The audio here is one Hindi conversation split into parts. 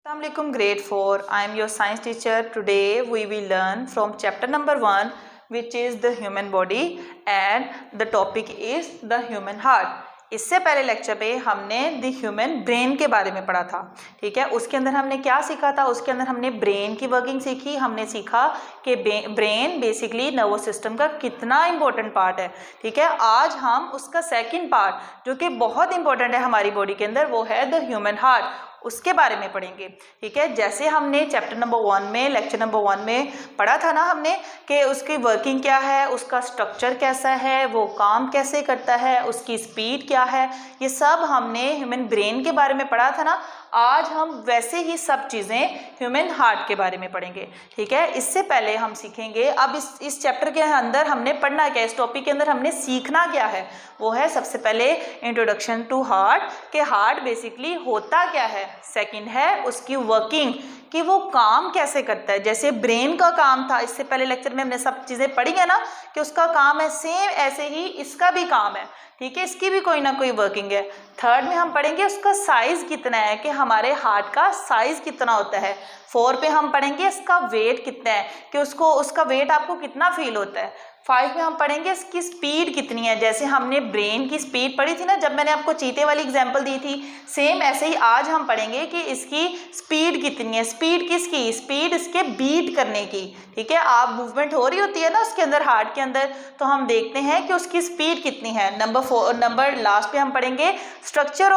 Assalamualaikum grade 4. I am your science teacher. Today we will learn from chapter number 1 which is the human body and the topic is the human heart. इससे पहले लेक्चर पे हमने द ह्यूमन ब्रेन के बारे में पढ़ा था, ठीक है। उसके अंदर हमने क्या सीखा था, उसके अंदर हमने ब्रेन की वर्किंग सीखी। हमने सीखा कि ब्रेन बेसिकली नर्वस सिस्टम का कितना इंपॉर्टेंट पार्ट है, ठीक है। आज हम उसका सेकंड पार्ट जो कि बहुत इंपॉर्टेंट है हमारी बॉडी के अंदर, वो है द ह्यूमन हार्ट, उसके बारे में पढ़ेंगे, ठीक है। जैसे हमने चैप्टर नंबर 1 में लेक्चर नंबर 1 में पढ़ा था ना हमने कि उसकी वर्किंग क्या है, उसका स्ट्रक्चर कैसा है, वो काम कैसे करता है, उसकी स्पीड क्या है, ये सब हमने ह्यूमन ब्रेन के बारे में पढ़ा था ना। आज हम वैसे ही सब चीज़ें ह्यूमन हार्ट के बारे में पढ़ेंगे, ठीक है। इससे पहले हम सीखेंगे अब इस चैप्टर के अंदर हमने पढ़ना क्या है, इस टॉपिक के अंदर हमने सीखना क्या है, वो है सबसे पहले इंट्रोडक्शन टू हार्ट, कि हार्ट बेसिकली होता क्या है। सेकंड है उसकी वर्किंग, कि वो काम कैसे करता है। जैसे ब्रेन का काम था, इससे पहले लेक्चर में हमने सब चीज़ें पढ़ी है ना कि उसका काम है, सेम ऐसे ही इसका भी काम है, ठीक है। इसकी भी कोई ना कोई वर्किंग है। थर्ड में हम पढ़ेंगे उसका साइज़ कितना है, कि हमारे हार्ट का साइज़ कितना होता है। 4 पे हम पढ़ेंगे इसका वेट कितना है, कि उसका वेट आपको कितना फील होता है। 5 में हम पढ़ेंगे इसकी स्पीड कितनी है। जैसे हमने ब्रेन की स्पीड पढ़ी थी ना जब मैंने आपको चीते वाली एग्जांपल दी थी, सेम ऐसे ही आज हम पढ़ेंगे कि इसकी स्पीड कितनी है। स्पीड किसकी, स्पीड इसके बीट करने की, ठीक है। आप मूवमेंट हो रही होती है ना उसके अंदर, हार्ट के अंदर, तो हम देखते हैं कि उसकी स्पीड कितनी है। नंबर लास्ट पे हम पढ़ेंगे स्ट्रक्चर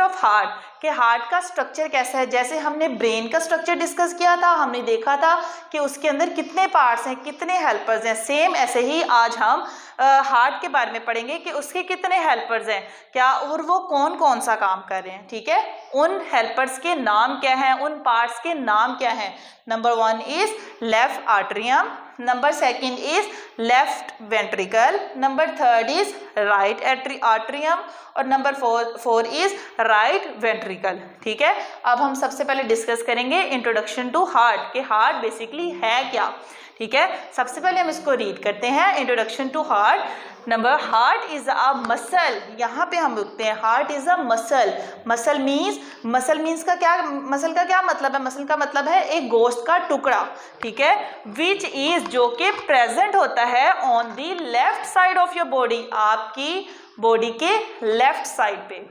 ऑफ हार्ट, कि हार्ट का स्ट्रक्चर कैसा है। जैसे हमने ब्रेन का स्ट्रक्चर डिस्कस किया था, हमने देखा था कि उसके अंदर कितने पार्ट्स हैं, कितने हेल्पर्स हैं। सेम ऐसे ही आज हम हार्ट के बारे में पढ़ेंगे कि उसके कितने हेल्पर्स हैं क्या, और वो कौन कौन सा काम कर रहे हैं, ठीक है। उन हेल्पर्स के नाम क्या हैं, उन पार्ट्स के नाम क्या हैं। Number 1 is left atrium, number 2 is left ventricle, number 3 is right atrium, और नंबर 4 इज राइट वेंट्रिकल, ठीक है। अब हम सबसे पहले डिस्कस करेंगे इंट्रोडक्शन टू हार्ट, कि हार्ट बेसिकली है क्या, ठीक है। सबसे पहले हम इसको रीड करते हैं, introduction to heart. Number heart is a muscle, यहाँ पे हम लिखते हैं heart is a muscle. Muscle means का क्या, मसल का क्या मतलब है, मसल का मतलब है एक गोश्त का टुकड़ा, ठीक है। विच इज, जो कि प्रेजेंट होता है on the left side of your body, आपकी बॉडी के लेफ्ट साइड पे।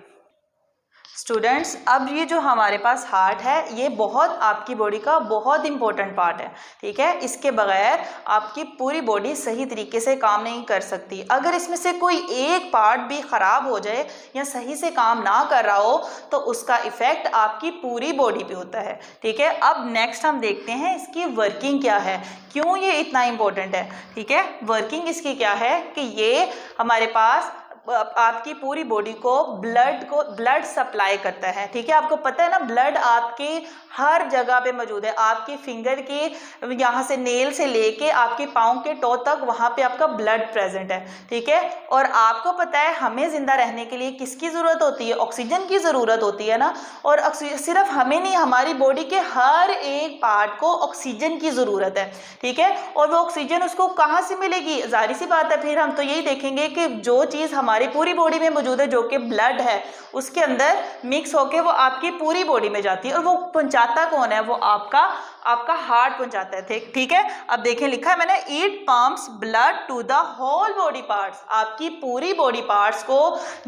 स्टूडेंट्स, अब ये जो हमारे पास हार्ट है ये बहुत आपकी बॉडी का बहुत इंपॉर्टेंट पार्ट है, ठीक है। इसके बगैर आपकी पूरी बॉडी सही तरीके से काम नहीं कर सकती। अगर इसमें से कोई एक पार्ट भी ख़राब हो जाए या सही से काम ना कर रहा हो तो उसका इफ़ेक्ट आपकी पूरी बॉडी पे होता है, ठीक है। अब नेक्स्ट हम देखते हैं इसकी वर्किंग क्या है, क्यों ये इतना इम्पोर्टेंट है, ठीक है। वर्किंग इसकी क्या है कि ये हमारे पास आपकी पूरी बॉडी को ब्लड सप्लाई करता है, ठीक है। आपको पता है ना ब्लड आपकी हर जगह पे मौजूद है, आपकी फिंगर की यहाँ से नेल से लेके आपके पाँव के टो तक वहाँ पे आपका ब्लड प्रेजेंट है, ठीक है। और आपको पता है हमें ज़िंदा रहने के लिए किसकी ज़रूरत होती है, ऑक्सीजन की ज़रूरत होती है ना। और सिर्फ हमें नहीं, हमारी बॉडी के हर एक पार्ट को ऑक्सीजन की ज़रूरत है, ठीक है। और वो ऑक्सीजन उसको कहाँ से मिलेगी, जाहिर सी बात है, फिर हम तो यही देखेंगे कि जो चीज़ हमारी पूरी बॉडी में मौजूद है जो कि ब्लड है उसके अंदर मिक्स होके वो आपकी पूरी बॉडी में जाती है, और वो पहुंचाता कौन है, वो आपका हार्ट पहुंचाता है, ठीक है। अब देखें लिखा है मैंने, it pumps blood to the whole body parts, आपकी पूरी बॉडी पार्ट्स को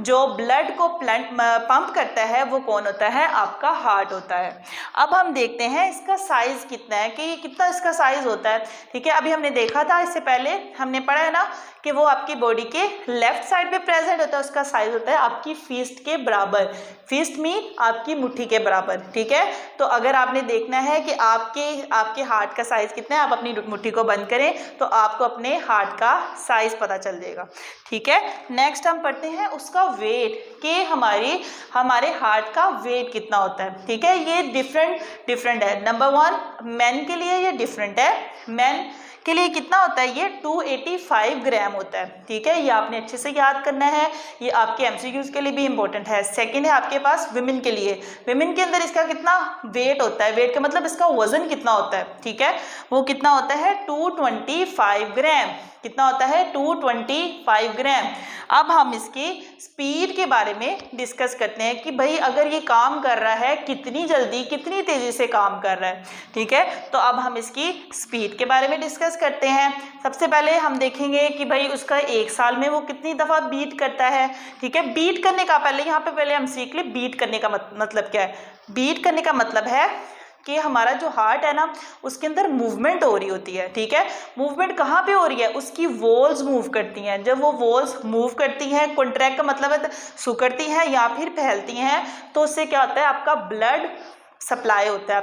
जो ब्लड को पंप करता है वो कौन होता है, आपका हार्ट होता है। अब हम देखते हैं इसका साइज कितना है, कि कितना इसका साइज होता है, ठीक है। अभी हमने देखा था, इससे पहले हमने पढ़ा है ना कि वो आपकी बॉडी के लेफ्ट साइड पे प्रेजेंट होता है, उसका साइज होता है आपकी फिस्ट के बराबर। फिस्ट मीन आपकी मुट्ठी के बराबर, ठीक है। तो अगर आपने देखना है कि आपके हार्ट का साइज कितना है, आप अपनी मुट्ठी को बंद करें तो आपको अपने हार्ट का साइज पता चल जाएगा, ठीक है। नेक्स्ट हम पढ़ते हैं उसका वेट, कि हमारे हार्ट का वेट कितना होता है, ठीक है। ये डिफरेंट है। नंबर 1 मेन के लिए ये डिफरेंट है, मेन के लिए कितना होता है, ये 285 ग्राम होता है, ठीक है। ये आपने अच्छे से याद करना है, ये आपके एमसीक्यूज के लिए भी इंपॉर्टेंट है। सेकंड है आपके पास विमेन के लिए, विमेन के अंदर इसका कितना वेट होता है, वेट का मतलब इसका वजन कितना होता है, ठीक है। वो कितना होता है 225 ग्राम, कितना होता है 225 ग्राम। अब हम इसकी स्पीड के बारे में डिस्कस करते हैं कि भाई अगर ये काम कर रहा है कितनी जल्दी कितनी तेजी से काम कर रहा है। ठीक है, तो अब हम इसकी स्पीड के बारे में डिस्कस करते हैं। सबसे पहले हम देखेंगे कि भाई उसका एक साल में वो कितनी दफ़ा बीट करता है। ठीक है, बीट करने का पहले हम सीख ले बीट करने का मतलब क्या है। बीट करने का मतलब है कि हमारा जो हार्ट है ना उसके अंदर मूवमेंट हो रही होती है। ठीक है, मूवमेंट कहाँ पे हो रही है, उसकी वॉल्स मूव करती हैं। जब वो वॉल्स मूव करती हैं, कॉन्ट्रैक्ट का मतलब है सिकुड़ती हैं या फिर फैलती हैं, तो उससे क्या होता है आपका ब्लड सप्लाई होता है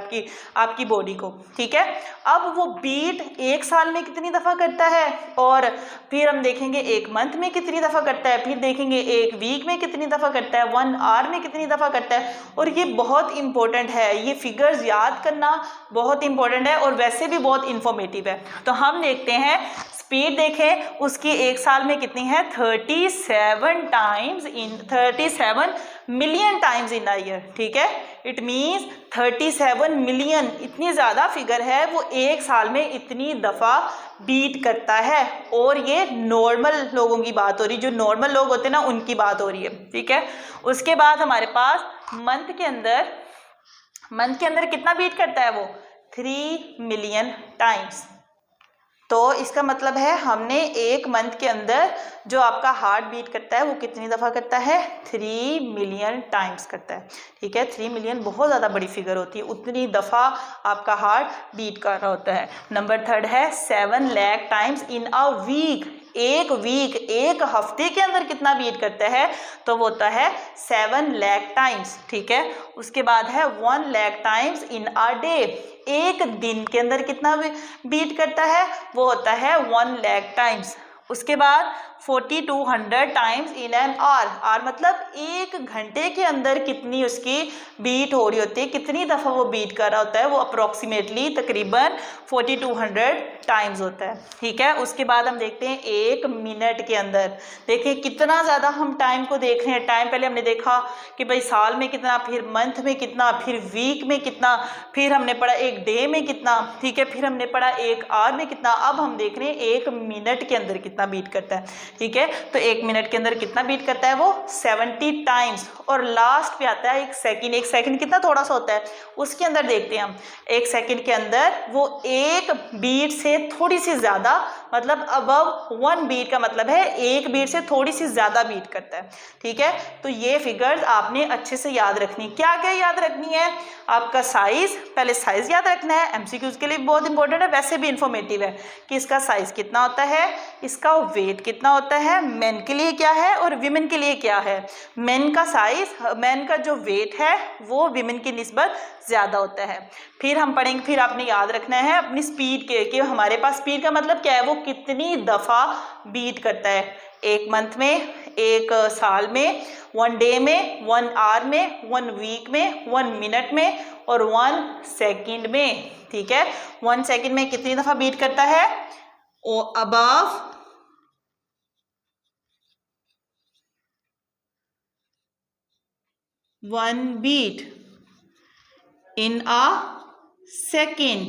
आपकी बॉडी को। ठीक है, अब वो बीट एक साल में कितनी दफ़ा करता है, और फिर हम देखेंगे एक मंथ में कितनी दफ़ा करता है, फिर देखेंगे एक वीक में कितनी दफ़ा करता है, 1 आवर में कितनी दफ़ा करता है। और ये बहुत इंपॉर्टेंट है, ये फिगर्स याद करना बहुत इंपॉर्टेंट है और वैसे भी बहुत इंफॉर्मेटिव है। तो हम देखते हैं स्पीड, देखें उसकी एक साल में कितनी है 37 million times in a year. ठीक है, इट मीन्स 37 मिलियन, इतनी ज़्यादा फिगर है, वो एक साल में इतनी दफ़ा बीट करता है। और ये नॉर्मल लोगों की बात हो रही, जो नॉर्मल लोग होते हैं ना उनकी बात हो रही है। ठीक है, उसके बाद हमारे पास मंथ के अंदर कितना बीट करता है वो 3 मिलियन टाइम्स। तो इसका मतलब है हमने एक मंथ के अंदर जो आपका हार्ट बीट करता है वो कितनी दफ़ा करता है 3 मिलियन टाइम्स करता है। ठीक है, 3 मिलियन बहुत ज़्यादा बड़ी फिगर होती है, उतनी दफ़ा आपका हार्ट बीट कर रहा होता है। नंबर 3 है 7 lakh times in a week. एक हफ्ते के अंदर कितना बीट करता है, तो वो होता है 7 लाख टाइम्स। ठीक है, उसके बाद है 1 lakh times in a day. एक दिन के अंदर कितना बीट करता है, वो होता है 1 लाख टाइम्स। उसके बाद 4200 टाइम्स इन एन आवर मतलब एक घंटे के अंदर कितनी उसकी बीट हो रही होती है, कितनी दफ़ा वो बीट कर रहा होता है, वो अप्रोक्सीमेटली तकरीबन 4200 टाइम्स होता है। ठीक है, उसके बाद हम देखते हैं एक मिनट के अंदर, देखिए कितना ज़्यादा हम टाइम को देख रहे हैं। टाइम पहले हमने देखा कि भाई साल में कितना, फिर मंथ में कितना, फिर वीक में कितना, फिर हमने पढ़ा एक डे में कितना। ठीक है, फिर हमने पढ़ा एक आवर में कितना। अब हम देख रहे हैं एक मिनट के अंदर कितना बीट करता है। ठीक है, तो एक मिनट के अंदर कितना बीट करता है वो 70 टाइम्स। और लास्ट पे आता है एक सेकंड कितना थोड़ा सा होता है, उसके अंदर देखते हैं हम एक सेकंड के अंदर वो एक बीट से थोड़ी सी ज़्यादा, मतलब अबव 1 बीट का मतलब है एक बीट से थोड़ी सी ज़्यादा बीट करता है। ठीक है, तो ये फिगर्स आपने अच्छे से याद रखनी। क्या क्या याद रखनी है, आपका साइज, पहले साइज याद रखना है, एमसीक्यूज के लिए बहुत इंपॉर्टेंट है, वैसे भी इंफॉर्मेटिव है कि इसका साइज कितना होता है, इसका वेट कितना होता है, मेन के लिए क्या है और विमेन के लिए क्या है। मेन का साइज, मेन का जो वेट है वो विमेन की निस्बत ज़्यादा होता है। फिर हम पढ़ेंगे, फिर आपने याद रखना है अपनी स्पीड के, कि हमारे पास स्पीड का मतलब क्या है, वो कितनी दफ़ा बीट करता है, एक मंथ में, एक साल में, 1 डे में, 1 आवर में, 1 वीक में, 1 मिनट में और 1 सेकंड में। ठीक है, 1 सेकंड में कितनी दफ़ा बीट करता है, above 1 beat in a second,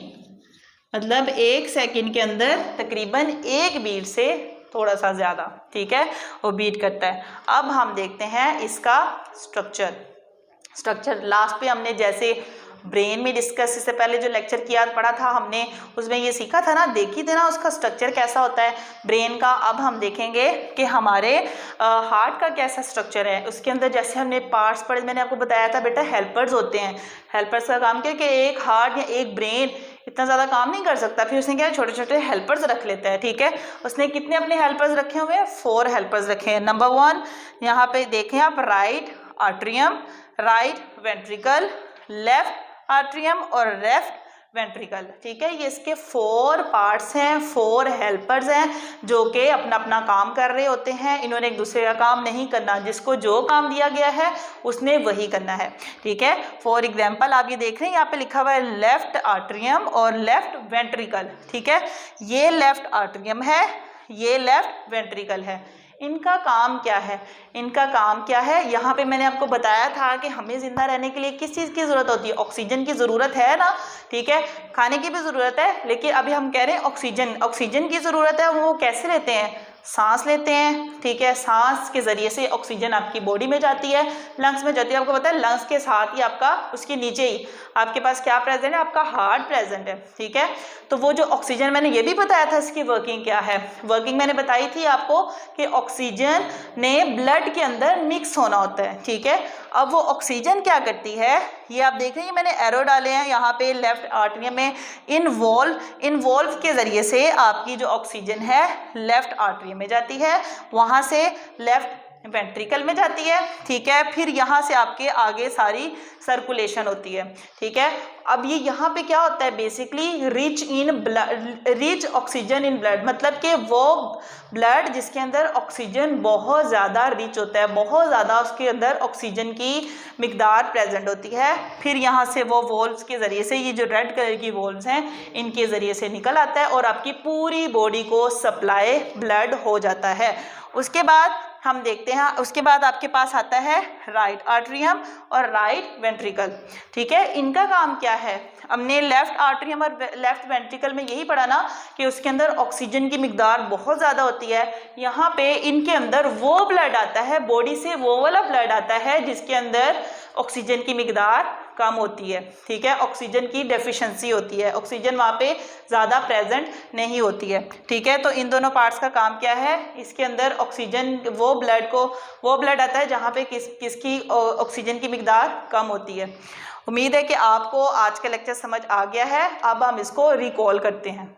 मतलब एक सेकंड के अंदर तकरीबन एक बीट से थोड़ा सा ज़्यादा। ठीक है, वो बीट करता है। अब हम देखते हैं इसका स्ट्रक्चर लास्ट पे हमने जैसे ब्रेन में डिस्कस, इससे पहले जो लेक्चर किया पढ़ा था हमने, उसमें ये सीखा था ना, देखी थी ना उसका स्ट्रक्चर कैसा होता है ब्रेन का। अब हम देखेंगे कि हमारे हार्ट का कैसा स्ट्रक्चर है। उसके अंदर जैसे हमने पार्ट्स पढ़े, मैंने आपको बताया था बेटा हेल्पर्स होते हैं। हेल्पर्स का काम क्या है कि एक हार्ट या एक ब्रेन इतना ज़्यादा काम नहीं कर सकता, फिर उसने क्या छोटे छोटे हेल्पर्स रख लेता है। ठीक है, उसने कितने अपने हेल्पर्स रखे हुए हैं, 4 हेल्पर्स रखे हैं। नंबर 1 यहाँ पे देखें आप, right atrium, right ventricle, left atrium और लेफ्ट वेंट्रिकल। ठीक है, ये इसके 4 पार्ट्स हैं, 4 हेल्पर्स हैं जो कि अपना अपना काम कर रहे होते हैं। इन्होंने एक दूसरे का काम नहीं करना, जिसको जो काम दिया गया है उसने वही करना है। ठीक है, फॉर एग्जाम्पल आप ये देख रहे हैं यहाँ पे लिखा हुआ है लेफ्ट आर्ट्रियम और लेफ्ट वेंट्रिकल। ठीक है, ये लेफ्ट आर्ट्रियम है, ये लेफ्ट वेंट्रिकल है। इनका काम क्या है? इनका काम क्या है? यहाँ पे मैंने आपको बताया था कि हमें जिंदा रहने के लिए किस चीज़ की ज़रूरत होती है? ऑक्सीजन की ज़रूरत है ना, ठीक है, खाने की भी ज़रूरत है, लेकिन अभी हम कह रहे हैं ऑक्सीजन की ज़रूरत है। वो कैसे लेते हैं? सांस लेते हैं, ठीक है, सांस के ज़रिए से ऑक्सीजन आपकी बॉडी में जाती है, लंग्स में जाती है। आपको पता है लंग्स के साथ ही आपका, उसके नीचे ही आपके पास क्या प्रेजेंट है? आपका हार्ट प्रेजेंट है, ठीक है। तो वो जो ऑक्सीजन, मैंने ये भी बताया था इसकी वर्किंग क्या है। वर्किंग मैंने बताई थी आपको कि ऑक्सीजन ने ब्लड के अंदर मिक्स होना होता है, ठीक है। अब वो ऑक्सीजन क्या करती है, ये आप देख रहे हैं, मैंने एरो डाले हैं यहाँ पे लेफ्ट आर्टरियम में। इनवॉल्व के ज़रिए से आपकी जो ऑक्सीजन है लेफ्ट आर्टरियम में जाती है, वहाँ से लेफ्ट वेंट्रिकल में जाती है, ठीक है। फिर यहाँ से आपके आगे सारी सर्कुलेशन होती है, ठीक है। अब ये यहाँ पे क्या होता है? Basically rich oxygen in blood, मतलब कि वो ब्लड जिसके अंदर ऑक्सीजन बहुत ज़्यादा रिच होता है, बहुत ज़्यादा उसके अंदर ऑक्सीजन की मिकदार प्रेजेंट होती है। फिर यहाँ से वो वॉल्व्स के ज़रिए से, ये जो रेड कलर की वॉल्व्स हैं, इनके ज़रिए से निकल आता है और आपकी पूरी बॉडी को सप्लाई ब्लड हो जाता है। उसके बाद हम देखते हैं, उसके बाद आपके पास आता है राइट आर्टरियम और राइट वेंट्रिकल, ठीक है। इनका काम क्या है? हमने लेफ्ट आर्टरियम और लेफ्ट वेंट्रिकल में यही पढ़ा ना कि उसके अंदर ऑक्सीजन की मिकदार बहुत ज़्यादा होती है। यहाँ पे इनके अंदर वो ब्लड आता है, बॉडी से वो वाला ब्लड आता है जिसके अंदर ऑक्सीजन की मिकदार कम होती है, ठीक है, ऑक्सीजन की डेफिशिएंसी होती है, ऑक्सीजन वहाँ पे ज़्यादा प्रेजेंट नहीं होती है, ठीक है। तो इन दोनों पार्ट्स का काम क्या है? इसके अंदर ऑक्सीजन, वो ब्लड आता है जहाँ पे किसकी ऑक्सीजन की मिकदार कम होती है। उम्मीद है कि आपको आज का लेक्चर समझ आ गया है। अब हम इसको रिकॉल करते हैं।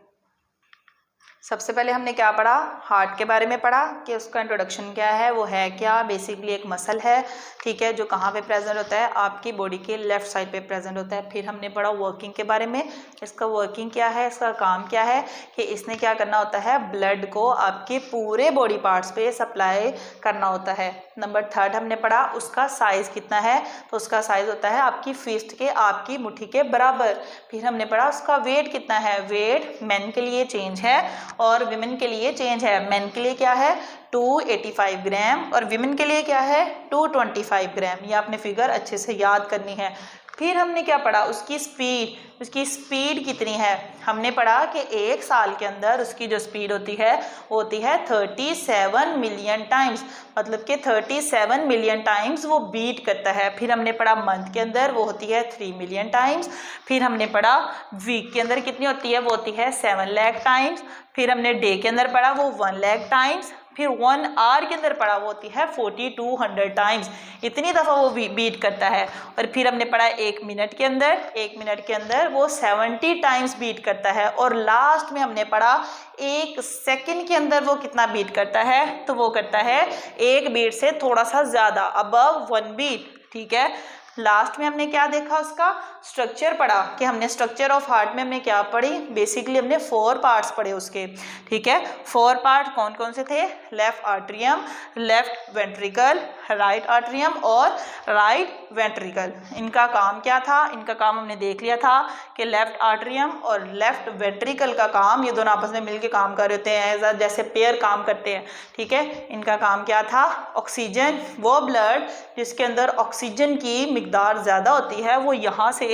सबसे पहले हमने क्या पढ़ा? हार्ट के बारे में पढ़ा कि उसका इंट्रोडक्शन क्या है, वो है क्या? बेसिकली एक मसल है, ठीक है, जो कहाँ पे प्रेजेंट होता है? आपकी बॉडी के लेफ्ट साइड पे प्रेजेंट होता है। फिर हमने पढ़ा वर्किंग के बारे में, इसका वर्किंग क्या है, इसका काम क्या है, कि इसने क्या करना होता है? ब्लड को आपके पूरे बॉडी पार्ट्स पे सप्लाई करना होता है। नंबर 3 हमने पढ़ा उसका साइज़ कितना है, तो उसका साइज़ होता है आपकी फिस्ट के, आपकी मुट्ठी के बराबर। फिर हमने पढ़ा उसका वेट कितना है। वेट मेन के लिए चेंज है और विमेन के लिए चेंज है। मेन के लिए क्या है? 285 ग्राम और विमेन के लिए क्या है? 225 ग्राम। ये आपने फिगर अच्छे से याद करनी है। फिर हमने क्या पढ़ा? उसकी स्पीड कितनी है। हमने पढ़ा कि 1 साल के अंदर उसकी जो स्पीड होती है वो होती है 37 मिलियन टाइम्स, मतलब कि 37 मिलियन टाइम्स वो बीट करता है। फिर हमने पढ़ा मंथ के अंदर वो होती है 3 मिलियन टाइम्स। फिर हमने पढ़ा वीक के अंदर कितनी होती है, वो होती है 7 लाख टाइम्स। फिर हमने डे के अंदर पढ़ा वो 1 लाख टाइम्स। फिर 1 आवर के अंदर पढ़ा वो होती है 4200 टाइम्स, इतनी दफ़ा वो बीट करता है। और फिर हमने पढ़ा 1 मिनट के अंदर वो 70 टाइम्स बीट करता है। और लास्ट में हमने पढ़ा 1 सेकंड के अंदर वो कितना बीट करता है, तो वो करता है 1 बीट से थोड़ा सा ज़्यादा, अबव 1 बीट, ठीक है। लास्ट में हमने क्या देखा? उसका स्ट्रक्चर पढ़ा कि हमने स्ट्रक्चर ऑफ हार्ट में हमने क्या पढ़ी? बेसिकली हमने 4 पार्ट्स पढ़े उसके, ठीक है। 4 पार्ट कौन कौन से थे? Left atrium, left ventricle, right atrium और राइट वेंट्रिकल। इनका काम क्या था? इनका काम हमने देख लिया था कि लेफ्ट आर्टरियम और लेफ्ट वेंट्रिकल का काम, ये दोनों आपस में मिलकर काम कर रहे होते हैं, जैसे पेयर काम करते हैं, ठीक है। इनका काम क्या था? ऑक्सीजन, वो ब्लड जिसके अंदर ऑक्सीजन की मिकदार ज़्यादा होती है वो यहाँ से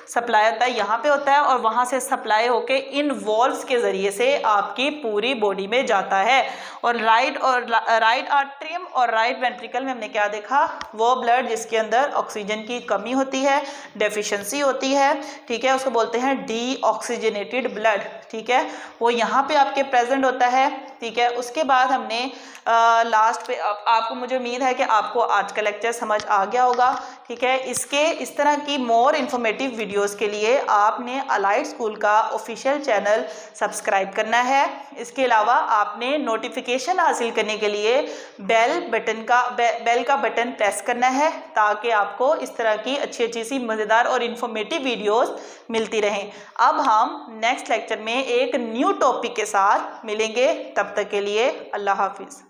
सप्लाई होता है, यहाँ पे होता है, और वहाँ से सप्लाई होके इन वॉल्व्स के ज़रिए से आपकी पूरी बॉडी में जाता है। और राइट आर्टरियम और राइट वेंट्रिकल में हमने क्या देखा? वो ब्लड जिसके अंदर ऑक्सीजन की कमी होती है, डेफिशिएंसी होती है, ठीक है, उसको बोलते हैं डीऑक्सीजनेटेड ब्लड, ठीक है, वो यहाँ पे आपके प्रेजेंट होता है, ठीक है। उसके बाद हमने लास्ट पे आपको, मुझे उम्मीद है कि आपको आज का लेक्चर समझ आ गया होगा, ठीक है। इस तरह की मोर इन्फॉर्मेटिव वीडियोस के लिए आपने अलाइड स्कूल का ऑफिशियल चैनल सब्सक्राइब करना है। इसके अलावा आपने नोटिफिकेशन हासिल करने के लिए बेल का बटन प्रेस करना है, ताकि आपको इस तरह की अच्छी सी मज़ेदार और इन्फॉर्मेटिव वीडियोस मिलती रहें। अब हम नेक्स्ट लेक्चर में एक न्यू टॉपिक के साथ मिलेंगे, तब तक के लिए अल्लाह हाफिज़।